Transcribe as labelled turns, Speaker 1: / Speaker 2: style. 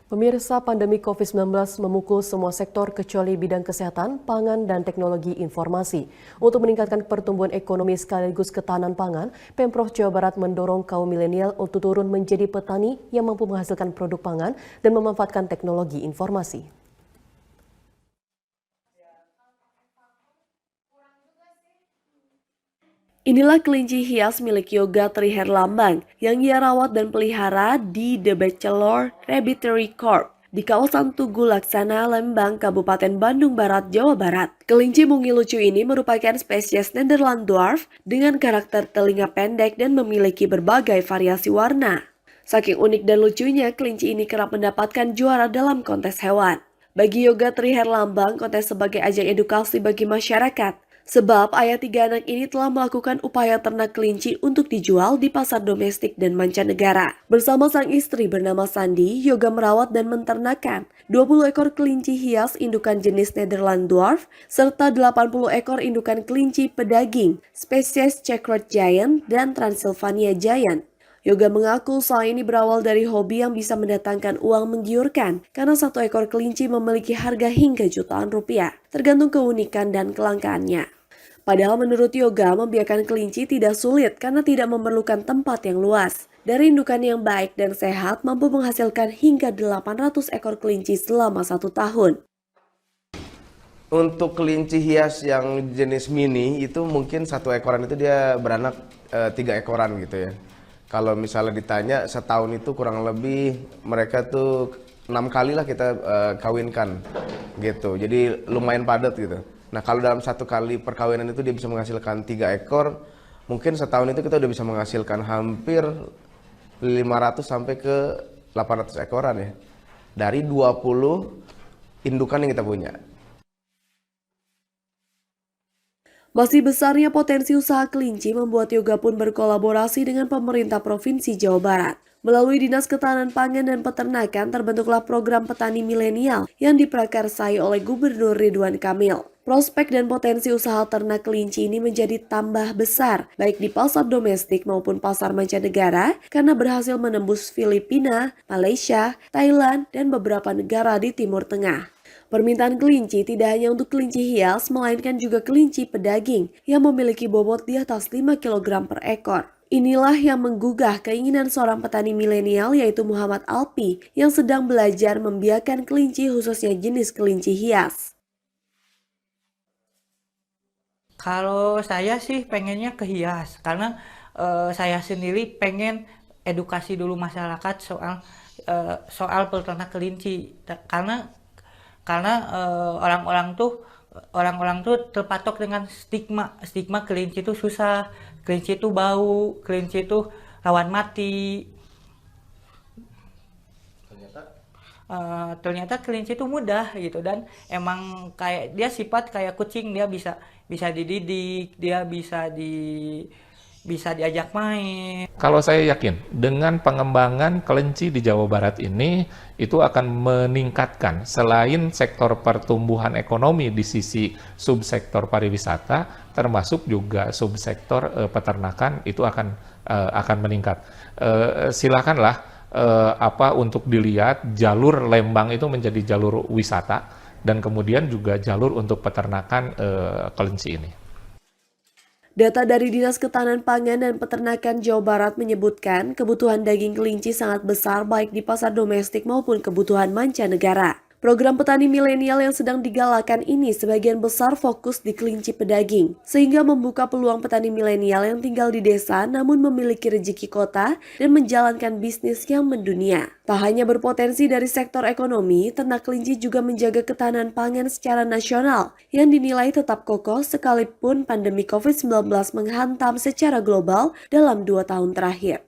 Speaker 1: Pemirsa, pandemi COVID-19 memukul semua sektor kecuali bidang kesehatan, pangan, dan teknologi informasi. Untuk meningkatkan pertumbuhan ekonomi sekaligus ketahanan pangan, Pemprov Jawa Barat mendorong kaum milenial untuk turun menjadi petani yang mampu menghasilkan produk pangan dan memanfaatkan teknologi informasi. Inilah kelinci hias milik Yoga Triherlambang yang ia rawat dan pelihara di The Bachelor Rabbitry Corp di kawasan Tugu Laksana, Lembang, Kabupaten Bandung Barat, Jawa Barat. Kelinci mungil lucu ini merupakan spesies Nederland Dwarf dengan karakter telinga pendek dan memiliki berbagai variasi warna. Saking unik dan lucunya, kelinci ini kerap mendapatkan juara dalam kontes hewan. Bagi Yoga Triherlambang, kontes sebagai ajang edukasi bagi masyarakat. Sebab ayah 3 anak ini telah melakukan upaya ternak kelinci untuk dijual di pasar domestik dan mancanegara. Bersama sang istri bernama Sandi, Yoga merawat dan menternakkan 20 ekor kelinci hias indukan jenis Nederland Dwarf, serta 80 ekor indukan kelinci pedaging, spesies Checkered Giant dan Transylvania Giant. Yoga mengaku usaha ini berawal dari hobi yang bisa mendatangkan uang menggiurkan karena satu ekor kelinci memiliki harga hingga jutaan rupiah, tergantung keunikan dan kelangkaannya. Padahal menurut Yoga, membiarkan kelinci tidak sulit karena tidak memerlukan tempat yang luas. Dari indukan yang baik dan sehat mampu menghasilkan hingga 800 ekor kelinci selama 1 tahun.
Speaker 2: Untuk kelinci hias yang jenis mini itu mungkin satu ekoran itu dia beranak 3 ekoran gitu ya. Kalau misalnya ditanya setahun itu kurang lebih mereka tuh 6 kali lah kita kawinkan gitu. Jadi lumayan padat gitu. Nah kalau dalam 1 kali perkawinan itu dia bisa menghasilkan 3 ekor, mungkin setahun itu kita udah bisa menghasilkan hampir 500 sampai ke 800 ekoran ya. Dari 20 indukan yang kita punya.
Speaker 1: Masih besarnya potensi usaha kelinci membuat Yoga pun berkolaborasi dengan pemerintah Provinsi Jawa Barat. Melalui Dinas Ketahanan Pangan dan Peternakan terbentuklah program petani milenial yang diprakarsai oleh Gubernur Ridwan Kamil. Prospek dan potensi usaha ternak kelinci ini menjadi tambah besar, baik di pasar domestik maupun pasar mancanegara, karena berhasil menembus Filipina, Malaysia, Thailand, dan beberapa negara di Timur Tengah. Permintaan kelinci tidak hanya untuk kelinci hias, melainkan juga kelinci pedaging yang memiliki bobot di atas 5 kg per ekor. Inilah yang menggugah keinginan seorang petani milenial yaitu Muhammad Alpi yang sedang belajar membiarkan kelinci khususnya jenis kelinci hias.
Speaker 3: Kalau saya sih pengennya ke hias karena saya sendiri pengen edukasi dulu masyarakat soal peternak kelinci karena orang-orang tuh terpatok dengan stigma kelinci itu susah, kelinci itu bau, kelinci itu rawan mati. Ternyata kelinci itu mudah gitu dan emang kayak dia sifat kayak kucing, dia bisa dididik, dia bisa diajak main.
Speaker 4: Kalau saya yakin dengan pengembangan kelinci di Jawa Barat ini itu akan meningkatkan selain sektor pertumbuhan ekonomi di sisi subsektor pariwisata, termasuk juga subsektor peternakan itu akan meningkat. Silakanlah untuk dilihat jalur Lembang itu menjadi jalur wisata dan kemudian juga jalur untuk peternakan kelinci ini.
Speaker 1: Data dari Dinas Ketahanan Pangan dan Peternakan Jawa Barat menyebutkan kebutuhan daging kelinci sangat besar baik di pasar domestik maupun kebutuhan mancanegara. Program petani milenial yang sedang digalakan ini sebagian besar fokus di kelinci pedaging, sehingga membuka peluang petani milenial yang tinggal di desa namun memiliki rezeki kota dan menjalankan bisnis yang mendunia. Tak hanya berpotensi dari sektor ekonomi, ternak kelinci juga menjaga ketahanan pangan secara nasional yang dinilai tetap kokoh sekalipun pandemi COVID-19 menghantam secara global dalam 2 tahun terakhir.